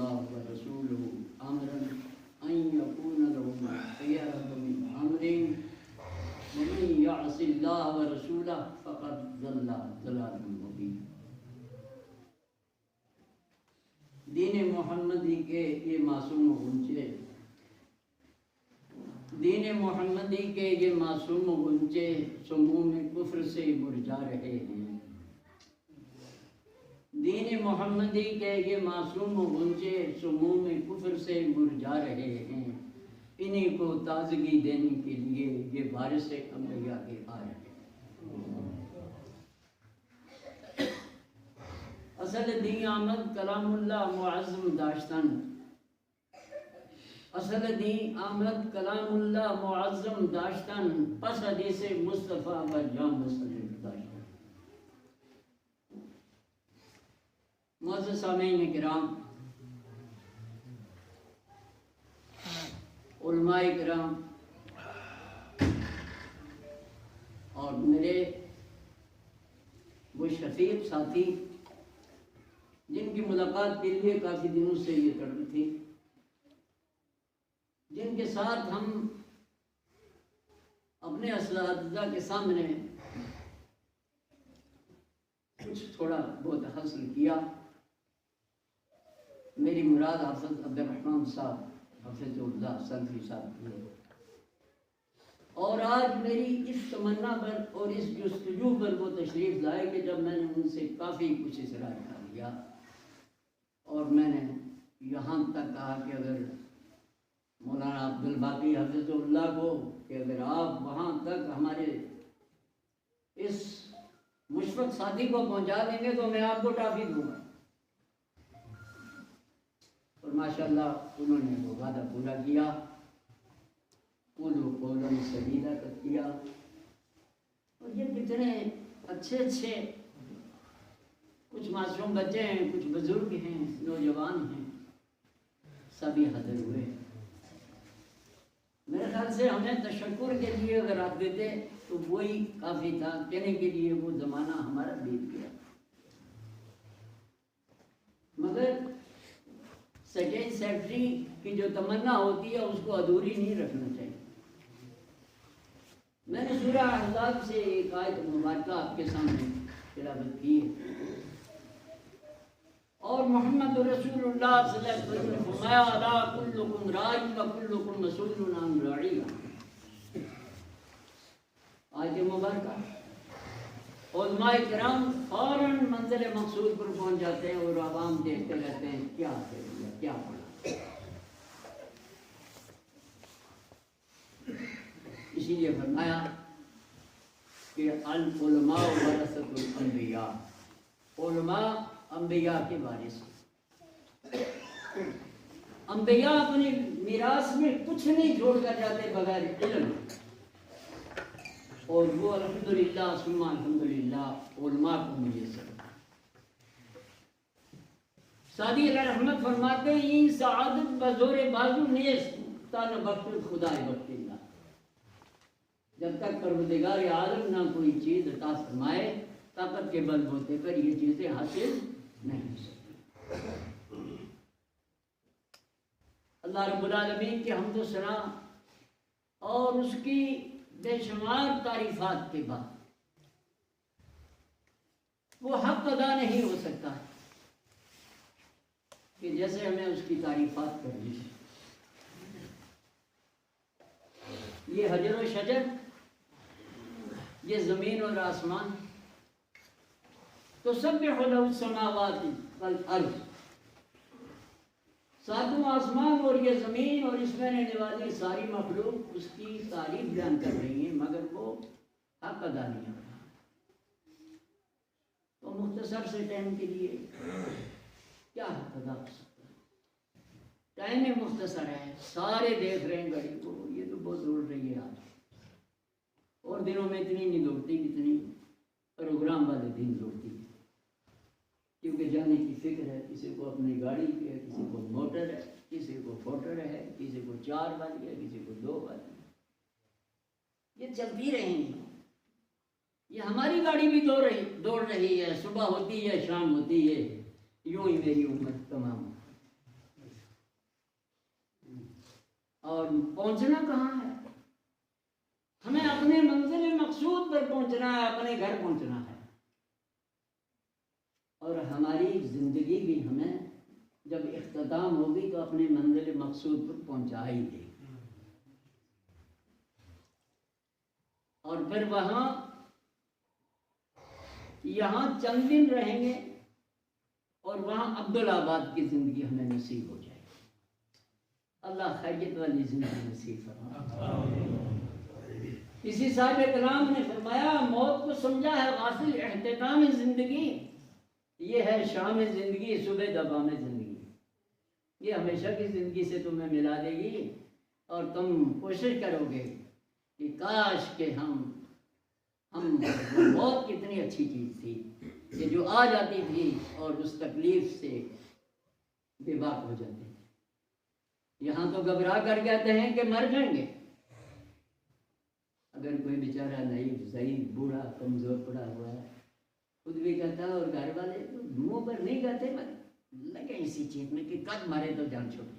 اللہ ورسولہ امرا ان یکون لهم الخیرۃ من امرهم ومن یعص اللہ ورسولہ فقد ضل ضلالا مبینا۔ دین محمدی کے یہ معصوم غنچے، دین محمدی کے یہ معصوم غنچے سموم کفر سے مرجھا رہے ہیں۔ دین محمدی کے یہ معصوم غنچے سموم کفر سے مرجھا رہے ہیں، انہیں کو تازگی دینے کے لیے یہ وارث انبیاء کے آ رہے ہیں۔ اصل دین آمد کلام اللہ معظم داشتن، اصل دین آمد کلام اللہ معظم داشتن، پس حدیث مصطفیٰ و جام مسلم داشتن۔ معزز سامعین کرام، علماء کرام اور میرے وہ شفیق ساتھی جن کی ملاقات کے لیے کافی دنوں سے یہ کرنی تھی، جن کے ساتھ ہم اپنے اساتذہ کے سامنے کچھ تھوڑا بہت حاصل کیا، میری مراد حافظ عبد الرحمن صاحب، حافظ اللہ سلفی صاحب کی، اور آج میری اس تمنا پر اور اس جستجو پر وہ تشریف لائے کہ جب میں نے ان سے کافی کچھ اصرار کر لیا اور میں نے یہاں تک کہا کہ اگر مولانا عبد الباقی حفظ اللہ کو کہ اگر آپ وہاں تک ہمارے اس مشفق ساتھی کو پہنچا دیں گے تو میں آپ کو ٹافی دوں گا، اور ماشاءاللہ انہوں نے وہ وعدہ پورا کیا، قولا سدیدا کیا، اور یہ کتنے اچھے کچھ معصوم بچے ہیں، کچھ بزرگ ہیں، نوجوان ہیں، سبھی حاضر ہوئے۔ میرے خیال سے ہمیں تشکر کے لیے اگر آپ دیتے تو وہی کافی تھا، کہنے کے لیے وہ زمانہ ہمارا بیت گیا، مگر سیکنڈ سیکرٹری کی جو تمنا ہوتی ہے اس کو ادھوری نہیں رکھنا چاہیے۔ میں نے سورہ احزاب سے ایک آیت مبارکہ آپ کے سامنے تلاوت کی ہے، اور محمد رسول اللہ صلی اللہ علیہ وسلم نے فرمایا الا کلکم راع و کلکم مسئول عن رعیہ۔ آیت مبارکہ علماء کرام فوراً منزل مقصود پر پہنچ جاتے ہیں اور عوام دیکھتے رہتے ہیں کیا کہہ دیا، کیا پڑھا۔ اسی لیے فرمایا کہ العلماء ورثۃ الانبیاء، علماء انبیاء کے وارث۔ انبیاء اپنی میراث میں کچھ نہیں چھوڑ کر جاتے بغیر علم، اور وہ الحمدللہ ثم الحمدللہ علماء کو میسر۔ سعدی علیہ رحمت فرماتے ہیں این سعادت بزور بازو نیست تا نہ بخت خدا بخت اللہ۔ جب تک پروردگار عالم نہ کوئی چیز عطا فرمائے، طاقت کے بل بوتے پر یہ چیزیں حاصل نہیں ہو سکتی۔ اللہ رب العالمین کی حمد و ثنا اور اس کی بے شمار تعریفات کے بعد وہ حق ادا نہیں ہو سکتا کہ جیسے ہمیں اس کی تعریفات کرنی ہے۔ یہ حجر و شجر، یہ زمین اور آسمان، تسبح له السماوات والارض، ساتوں آسمان اور یہ زمین اور اس میں رہنے والی ساری مخلوق اس کی تعریف بیان کر رہی ہیں، مگر وہ حق ادا نہیں ہو رہا۔ تو مختصر سے ٹائم کے لیے کیا حق ادا ہو سکتا ہے؟ ٹائم مختصر ہے، سارے دیکھ رہے ہیں گاڑی کو، یہ تو بہت دوڑ رہی ہے آج، اور دنوں میں اتنی نہیں دوڑتی جتنی پروگرام والے دن دوڑتی ہے، کیونکہ جانے کی فکر ہے، کسی کو اپنی گاڑی کی ہے، کسی کو موٹر ہے، کسی کو فوٹر ہے، کسی کو 4 والی ہے، کسی کو 2 والی ہے، یہ چلتی رہیں گی۔ یہ ہماری گاڑی بھی دوڑ رہی ہے، صبح ہوتی ہے، شام ہوتی ہے، یوں ہی میری امت تمام۔ پہنچنا کہاں ہے؟ ہمیں اپنے منزل مقصود پر پہنچنا ہے، اپنے گھر پہنچنا ہے، اور ہماری زندگی بھی ہمیں جب اختتام ہوگی تو اپنے منزل مقصود پر پہنچا ہی دے گی۔ اور پھر وہاں یہاں چند دن رہیں گے اور وہاں عبدالآباد کی زندگی ہمیں نصیب ہو جائے گی۔ اللہ خیریت والی زندگی نصیب فرمائے۔ کسی صاحب کلام نے فرمایا موت کو سمجھا ہے غافل اختتام زندگی، یہ ہے شام زندگی صبح دبام زندگی، یہ ہمیشہ کی زندگی سے تمہیں ملا دے گی، اور تم کوشش کرو گے کہ کاش کہ ہم موت کتنی اچھی چیز تھی کہ جو آ جاتی تھی اور اس تکلیف سے بے باک ہو جاتے تھے۔ یہاں تو گھبرا کر کہتے ہیں کہ مر جائیں گے، اگر کوئی بیچارہ نہیں ضعیف بوڑھا کمزور پڑا ہوا ہے خود بھی کہتا ہے، اور گھر والے تو منہ پر نہیں کہتے مگر لگے اسی چیز میں کہ کب مرے تو جان چھوڑے،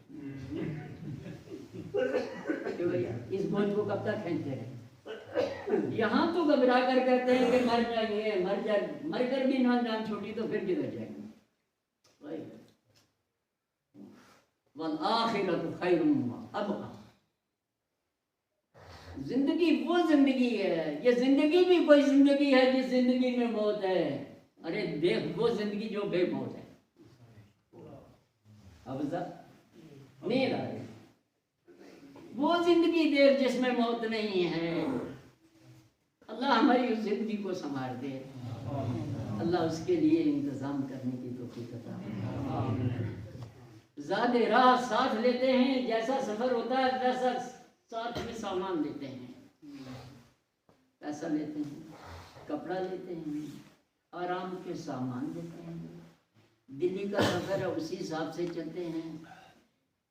کہ بھیا اس بوجھ کو کب تک کھینچتے رہے۔ یہاں تو گھبرا کر کہتے ہیں کہ مر جائیں گے، مر کر بھی نہ جان چھوٹی تو پھر کدھر جائیں گے۔ وَالْآخِرَةُ خَيْرٌ وَأَبْقَىٰ، زندگی وہ زندگی ہے، یہ زندگی بھی کوئی زندگی ہے جس زندگی میں موت ہے۔ ارے دیکھ وہ زندگی جو بے موت ہے، حفظہ نیند آ رہی، وہ زندگی دیکھ جس میں موت نہیں ہے۔ اللہ ہماری اس زندگی کو سنوار دے، اللہ اس کے لیے انتظام کرنے کی توفیق عطا فرمائے۔ زاد راہ ساتھ لیتے ہیں، جیسا سفر ہوتا ہے ویسا ساتھ میں سامان لیتے ہیں، پیسہ لیتے ہیں، کپڑا لیتے ہیں، آرام کے سامان لیتے ہیں۔ دلی کا سفر ہے اسی حساب سے چلتے ہیں،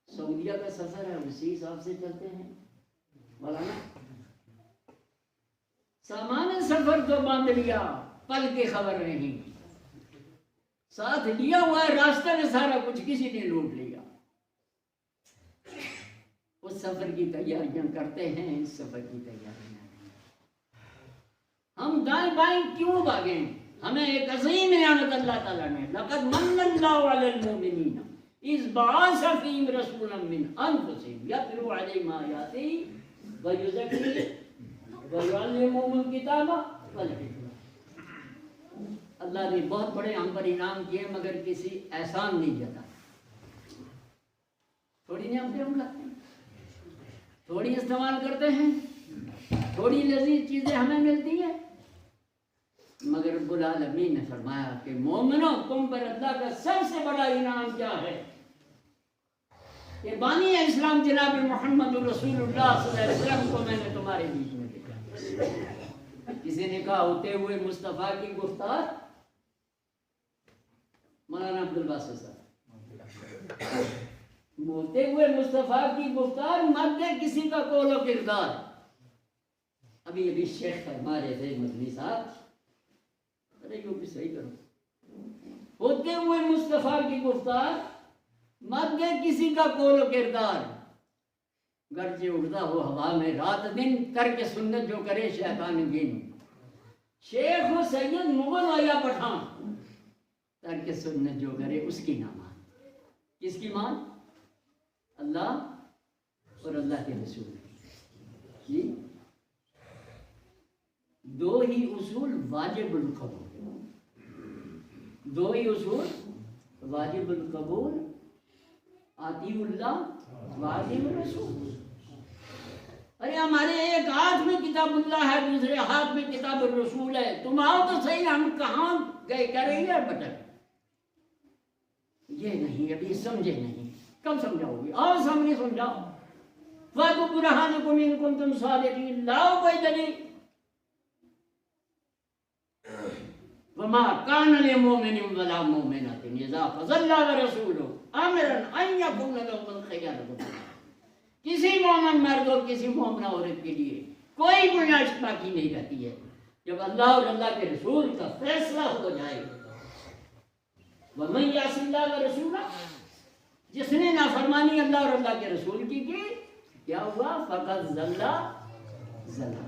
سعودیہ کا سفر ہے اسی حساب سے چلتے ہیں، مولانا سامان سفر تو باندھ لیا پل کی خبر نہیں، ساتھ لیا ہوا ہے راستے میں سارا کچھ کسی نے لوٹ لیا۔ اس سفر کی تیاریاں کرتے ہیں، اس سفر کی تیاریاں ہم دائیں بائیں کیوں بھاگیں؟ ہمیں ایک عظیم نعمت اللہ تعالیٰ نے، لقد من اللہ علی المؤمنین اذ بعث فیہم رسولا من انفسہم یتلو علیہم آیاتہ ویزکیہم ویعلمہم الکتاب والحکمہ۔ اللہ نے بہت بڑے ہم پر انعام کیے مگر کسی احسان نہیں جاتا۔ تھوڑی نعمتیں ہم کھاتے ہیں، تھوڑی استعمال کرتے ہیں، تھوڑی لذیذ چیزیں ہمیں ملتی ہیں، مگر رب العالمین نے فرمایا کہ مومنوں تم پر اللہ کا سب سے بڑا انعام کیا ہے؟ کہ بانی اسلام جناب محمد رسول اللہ صلی اللہ علیہ وسلم کو میں نے تمہارے بیچ میں دیکھا۔ کسی نے کہا ہوتے ہوئے مصطفیٰ کی گفتار، مولانا عبدالباسط صاحب، ہوتے ہوئے مصطفیٰ کی گفتار مرد کسی کا قول و کردار۔ ابھی شیخ فرما رہے تھے مدنی صاحب، ارے یوں بھی صحیح کرو، ہوتے ہوئے مصطفیٰ کی گفتار مرد کسی کا قول و کردار، گرجے اڑتا ہو ہوا میں رات دن کر کے سنت جو کرے شیطان دین، شیخ و سید مغل یا پٹھان کر کے سنت جو کرے اس کی نہ مان۔ کس کی مان؟ اللہ اور اللہ کے رسول کی۔ دو ہی اصول واجب القبول، دو ہی اصول واجب القبول، اطیعوا اللہ واطیعوا الرسول۔ ارے ہمارے ایک ہاتھ میں کتاب اللہ ہے، دوسرے ہاتھ میں کتاب الرسول ہے، تم آؤ تو صحیح، ہم کہاں گئے کہہ رہے ہیں بٹر؟ یہ نہیں، ابھی سمجھے نہیں، کب سمجھاؤ گے؟ آؤ سامنے سمجھاؤ۔ فَاتُوا بُرْهَانَكُمْ إِن كُنتُمْ صَادِقِينَ، لاؤ کوئی دلیل۔ وَمَا كَانَ لِمُؤْمِنٍ وَلَا مُؤْمِنَةٍ إِذَا قَضَى اللَّهُ وَرَسُولُهُ أَمْرًا أَن يَكُونَ لَهُمُ الْخِيَرَةُ۔ کسی مومن مرد اور کسی مومنہ عورت کے لیے کوئی گنجائش باقی نہیں رہتی ہے جب اللہ اور اللہ کے رسول کا فیصلہ ہو جائے۔ وَمَن يَعْصِ اللَّهَ وَرَسُولَهُ، جس نے نافرمانی اللہ اور اللہ کے رسول کی، کیا ہوا؟ فقط ذلہ ذلہ،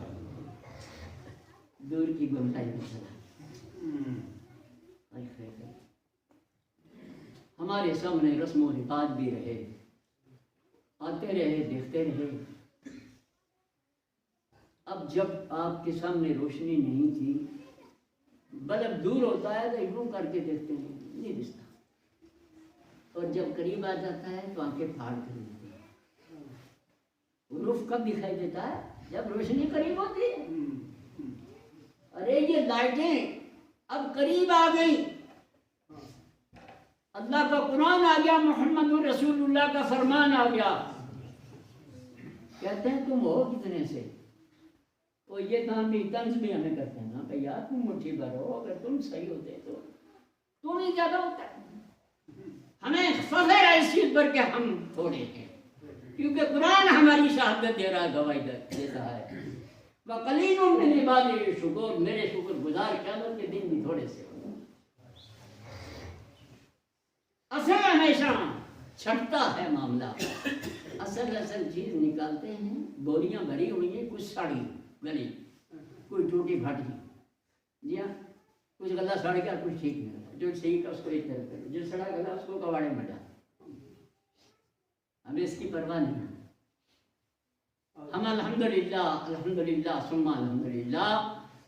دور کی گمراہی میں چلا۔ ہمارے سامنے رسم و رواج بھی رہے، آتے رہے، دیکھتے رہے۔ اب جب آپ کے سامنے روشنی نہیں تھی، بلب دور ہوتا ہے تو یوں کر کے دیکھتے ہیں، نہیں دستا، اور جب قریب آ جاتا ہے تو آنکھیں پھاڑ کر دیتے ہیں۔ رخ کب دکھائی دیتا ہے؟ جب روشنی قریب ہوتی ہے۔ ارے یہ لائٹیں اب قریب آ گئی، اللہ کا قرآن آ گیا، محمد رسول اللہ کا فرمان آ گیا۔ کہتے ہیں تم ہو کتنے سے؟ وہ یہ کام بھی طنز بھی ہمیں کرتے ہیں نا کہ یار تم مٹھی بھر ہو، اگر تم صحیح ہوتے تو تم ہی زیادہ ہوتا ہے۔ ہمیں فخر ہے اس چیز پر کہ ہم تھوڑے ہیں، کیونکہ قرآن ہماری شہادت دے رہا، گواہی دیتا ہے۔ وَقَلِيلٌ مِّنْ عِبَادِيَ الشَّكُورُ، میرے شکر گزار قیامت کے دن بھی تھوڑے سے ہوں۔ اصل ہمیشہ چھٹتا ہے معاملہ، اصل چیز نکالتے ہیں، بوریاں بھری ہوئی ہیں، کچھ ساڑی گلی، کوئی ٹوٹی پھاٹی، جی ہاں، کچھ گلا سڑ گیا، کچھ ٹھیک نہیں ہوا، جو ٹھیک ہے اس کو ایک طرف کرو، جو سڑا گلا اس کو کواڑے میں ڈالو، ہمیں اس کی پرواہ نہیں ہے۔ ہم الحمدللہ ثم الحمدللہ،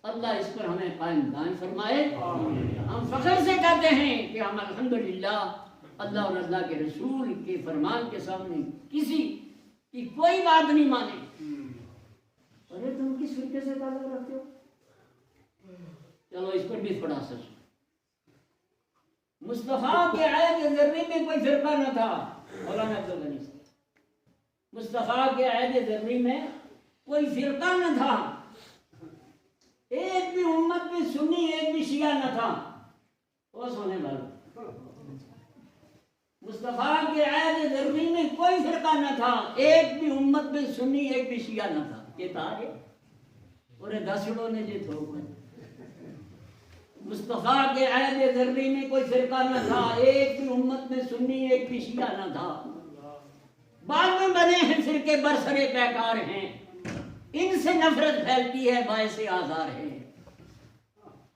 اللہ اس پر ہمیں قائم دائم فرمائے۔ ہم فخر سے کہتے ہیں کہ ہم الحمدللہ اللہ اور اللہ کے رسول کے فرمان کے سامنے کسی کی کوئی بات نہیں مانے۔ ارے تم کس فرقے سے تعلق رکھتے ہو؟ چلو اس پر بھی تھوڑا سا مصطفیٰ کے عہد ذرے میں کوئی فرقہ نہ تھا، مولانا عبدالغنی سے، مصطفیٰ کے عہد ذرے میں کوئی فرقہ نہ تھا، ایک بھی امت میں سنی ایک بھی شیعہ نہ تھا، وہ سونے والا مصطفیٰ کے عہد ذرے میں کوئی فرقہ نہ تھا، ایک بھی امت میں سنی ایک بھی شیعہ نہ تھا، یہ تھا یہ اور دسڑوں نے جو تھوک ہے۔ مصطفیٰ کے عہد ذرے میں کوئی فرقہ نہ تھا، ایک بھی امت میں سنی ایک بھی شیعہ نہ تھا، بعد میں بنے ہیں فرقے برسرے پیکار ہیں، ان سے نفرت پھیلتی ہے باعث آزار ہے۔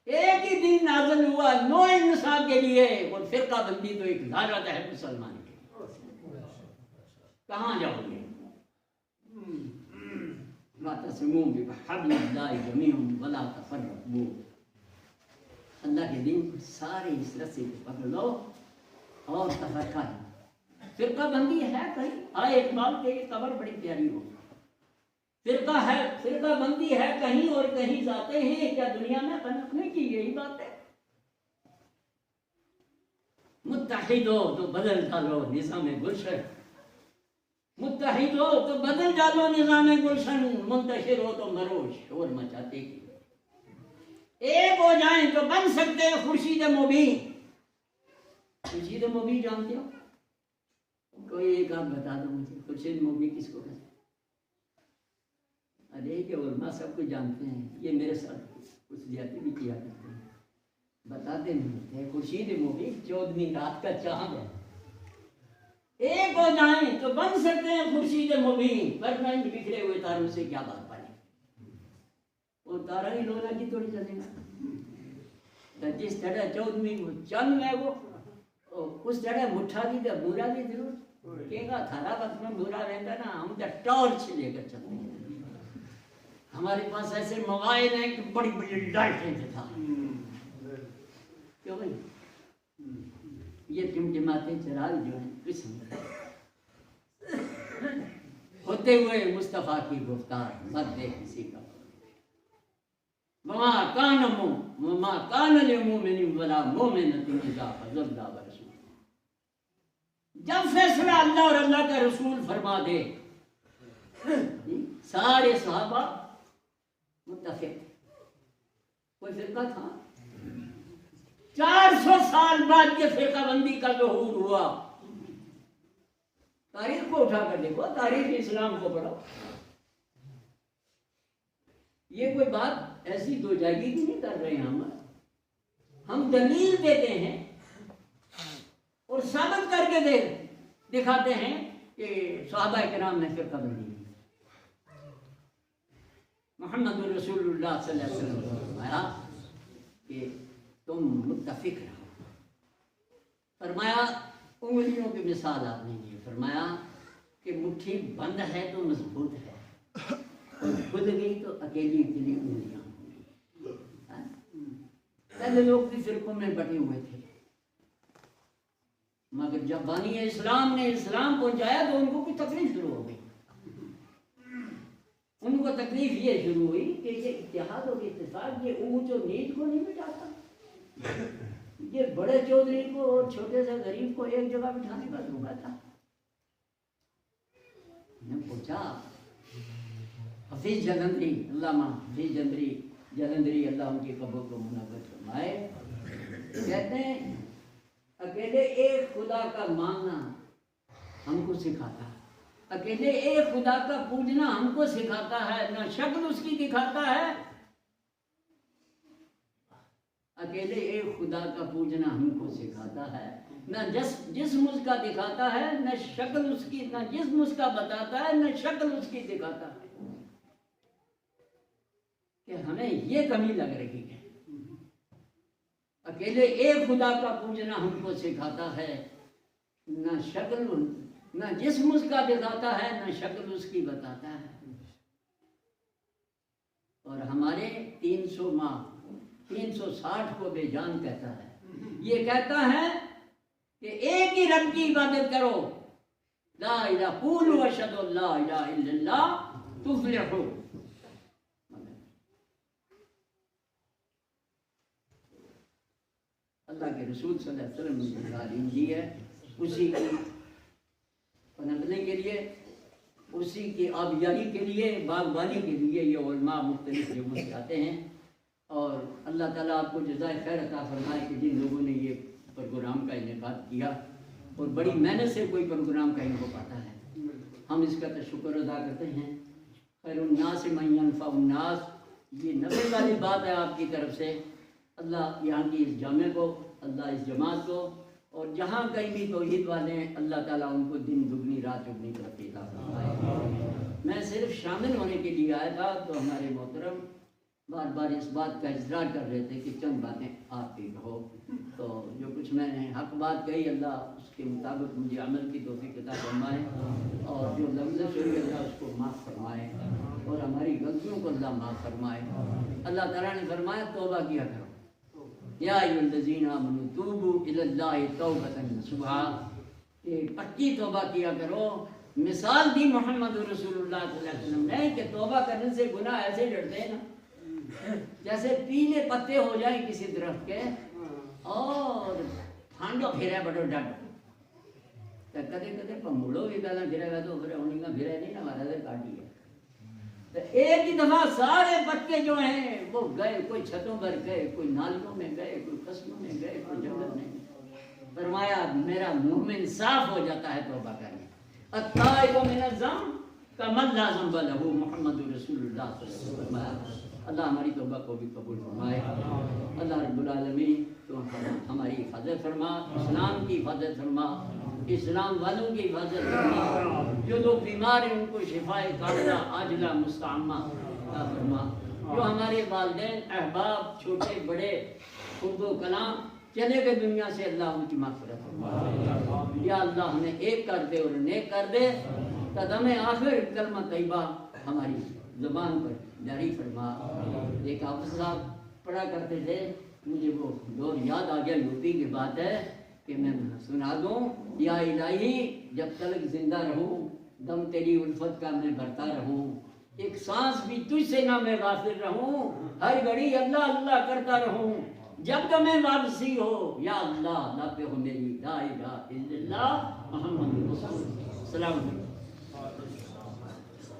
ایک ہی دن نازل ہوا نو انسان کے لیے، اور فرقہ بندی تو ایک لعنت ہے مسلمان کی، کہاں جاؤ گے؟ وَاعْتَصِمُوا بِحَبْلِ اللَّهِ جَمِيعًا وَلَا تَفَرَّقُوا، اللہ کے دین سارے اس رسی کو پکڑ لو اور تفرقہ ہے۔ فرقہ بندی ہے کہیں؟ آئے اقبال کے یہ قبر بڑی پیاری ہو، فرقہ بندی ہے کہیں اور کہیں جاتے ہیں، کیا دنیا میں پنپنے کی یہی بات ہے؟ متحد ہو تو بدل ڈالو نظام گلشن، متحد ہو تو بدل ڈالو نظام گلشن، منتشر ہو تو مرو شور مچاتے کی، ایک ہو جائیں تو بن سکتے ہیں خورشید مبین۔ خورشید مبین جانتے ہو؟ کوئی ایک آپ بتا دو مجھے، خورشید مبین کس کو کہتے ہیں؟ ارے کہ علماء سب کو جانتے ہیں، یہ میرے ساتھ کچھ زیادتی بھی کیا کرتے ہیں، بتاتے نہیں ہیں۔ خورشید مبین 14ویں رات کا چاند ہے، ایک ہو جائیں تو بن سکتے ہیں خورشید مبین، ورنہ ان بکھرے ہوئے تاروں سے کیا بات پڑے؟ وہ تارا ہی لولا کی توڑی چلے گا، جس طرح 14ویں چند ہے وہ اس طرح مٹھا دی تو برا بھی ضرور کہے گا، تھارا وقت میں برا رہتا نا، ہم تو ٹارچ لے کر چلتے ہیں، ہمارے پاس ایسے موبائل ہیں کہ بڑی بڑی لائٹیں تھا، کیوں بھائی؟ یہ ٹمٹماتے چراغ جو ہیں قسم ہوتے ہوئے مصطفیٰ کی گفتار مت دے کسی کا، وما کان لمؤمن ولا مؤمنۃ اذا قضى الله ورسوله، جب فیصلہ اللہ اور اللہ کا رسول فرما دے، سارے صحابہ متفق، کوئی فرقہ تھا؟ 400 سال بعد یہ فرقہ بندی کا ظہور ہوا۔ تاریخ کو اٹھا کر دیکھو، تاریخ اسلام کو پڑھو، یہ کوئی بات ایسی دو جائگی کی نہیں کر رہے ہیں، ہم دلیل دیتے ہیں اور ثابت کر کے دکھاتے ہیں کہ صحابہ کرام نے پھر قدم دی. محمد رسول اللہ صلی اللہ علیہ وسلم نے فرمایا کہ تم متفق رہو. فرمایا انگلیوں کی مثال آپ نے دی. فرمایا کہ مٹھی بند ہے تو مضبوط ہے اور کھل گئی تو اکیلی اکیلی انگلیاں ہوں گی. پہلے لوگ بھی فرقوں میں بٹے ہوئے تھے، مگر جب بانی اسلام نے اسلام پہنچایا تو ان کو کوئی تکلیف شروع ہو گئی. ان کو تکلیف یہ شروع ہوئی کہ یہ اتحاد اور اتفاق یہ اونچ و نیچ کو نہیں مٹاتا، یہ بڑے چودھری کو اور چھوٹے سے غریب کو ایک جگہ بٹھانے کا دھوکہ تھا. میں نے پوچھا حفیظ جلندری، علامہ حفیظ جلندری اللہ ان کی قبر کو منور فرمائے، کہتے ہیں اکیلے ایک خدا کا ماننا ہم کو سکھاتا ہے، اکیلے ایک خدا کا پوجنا ہم کو سکھاتا ہے، نہ شکل اس کی دکھاتا ہے. اکیلے ایک خدا کا پوجنا ہم کو سکھاتا ہے، نہ جسم اس کا دکھاتا ہے، نہ شکل اس کی، نہ جسم اس کا بتاتا ہے، نہ شکل اس کی دکھاتا ہے. کہ ہمیں یہ کمی لگ رہی ہے، اکیلے ایک خدا کا پوجنا ہم کو سکھاتا ہے، نہ شکل نہ جسم اس کا دکھاتا ہے، نہ شکل اس کی بتاتا ہے. اور ہمارے 300 ماہ 360 کو بے جان کہتا ہے. یہ کہتا ہے کہ ایک ہی رب کی عبادت کرو، لا الہ قولوا اشہد ان لا الہ الا اللہ تفلحوا. اللہ کے رسول صلی اللہ علیہ وسلم نے تعلیم دی ہے، اسی کی پنپنے کے لیے، اسی کی آبیاری کے لیے، باغبانی کے لیے یہ علماء مختلف جگہوں سے آتے ہیں. اور اللہ تعالیٰ آپ کو جزائے خیر عطا فرمائے کہ جن لوگوں نے یہ پروگرام کا انعقاد کیا اور بڑی محنت سے کوئی پروگرام کا ان کو پاتا ہے، ہم اس کا تو شکر ادا کرتے ہیں. خیر الناس من ینفع الناس، یہ نفع والی بات ہے آپ کی طرف سے. اللہ یہاں کی اس جامع کو، اللہ اس جماعت کو، اور جہاں کہیں بھی توحید والے ہیں اللہ تعالیٰ ان کو دن دگنی رات چگنی ترقی عطا فرمائے. میں صرف شامل ہونے کے لیے آیا تھا تو ہمارے محترم بار بار اس بات کا اصرار کر رہے تھے کہ چند باتیں آپ بھی کہو. تو جو کچھ میں نے حق بات کہی اللہ اس کے مطابق مجھے عمل کی توفیق عطا فرمائے، اور جو لفظ ہوئی اللہ اس کو معاف فرمائے، اور ہماری غلطیوں کو اللہ معاف فرمائے. اللہ تعالیٰ نے فرمایا توبہ کیا کرو، یا ایھا الذین آمنوا توبوا الی اللہ توبۃ نصوحا، کہ پکی توبہ کیا کرو. مثال دی محمد رسول اللہ صلی اللہ علیہ وسلم نے کہ توبہ کرنے سے گناہ ایسے ڈرتے ہیں نا جیسے پیلے پتے ہو جائیں کسی درخت کے اور پھانڈو پھیرے بڑو ڈٹ کدے کدے پموڑو بھی پہلا پھرے گا تو پھر انہیں کا پھرے نہیں نا ہمارا سے کاٹی ہے. تو ایک ہی دفعہ سارے پتے جو ہیں وہ گئے، کوئی چھتوں پر گئے، کوئی نالیوں میں گئے، کوئی قصبوں میں گئے، کوئی جنگل میں گئے. فرمایا میرا مومن صاف ہو جاتا ہے توبہ کرنے. التائب من الذنب کمن لا ذنب لہ، محمد رسول اللہ صلی اللہ علیہ وسلم. اللہ ہماری توبہ کو بھی قبول فرمائے. اللہ رب العالمین تو ہماری حفاظت فرما، اسلام کی حفاظت فرما، اسلام والوں کی حفاظت فرما. جو لوگ بیمار ہیں ان کو شفائے کاملہ عاجلہ مستعمہ عطا فرما. جو ہمارے والدین احباب چھوٹے بڑے خرد و کلام چلے گئے دنیا سے اللہ ان کی مغفرت فرما. یا اللہ ہمیں ایک کر دے اور نیک کر دے. قدم آخر کلمہ طیبہ ہماری زبان پر جاری فرما. ایک حافظ صاحب پڑھا کرتے تھے، مجھے وہ دور یاد آ گیا، یوپی کی بات ہے کہ میں سنا دوں. یا الہی جب تک زندہ رہوں دم تیری الفت کا میں بھرتا رہوں، ایک سانس بھی تجھ سے نہ میں غافل رہوں، ہر گھڑی اللہ اللہ کرتا رہوں. جب تمہیں واپسی ہو یا اللہ لب ہو میری لا الہ الا اللہ محمد رسول اللہ. السلام علیکم.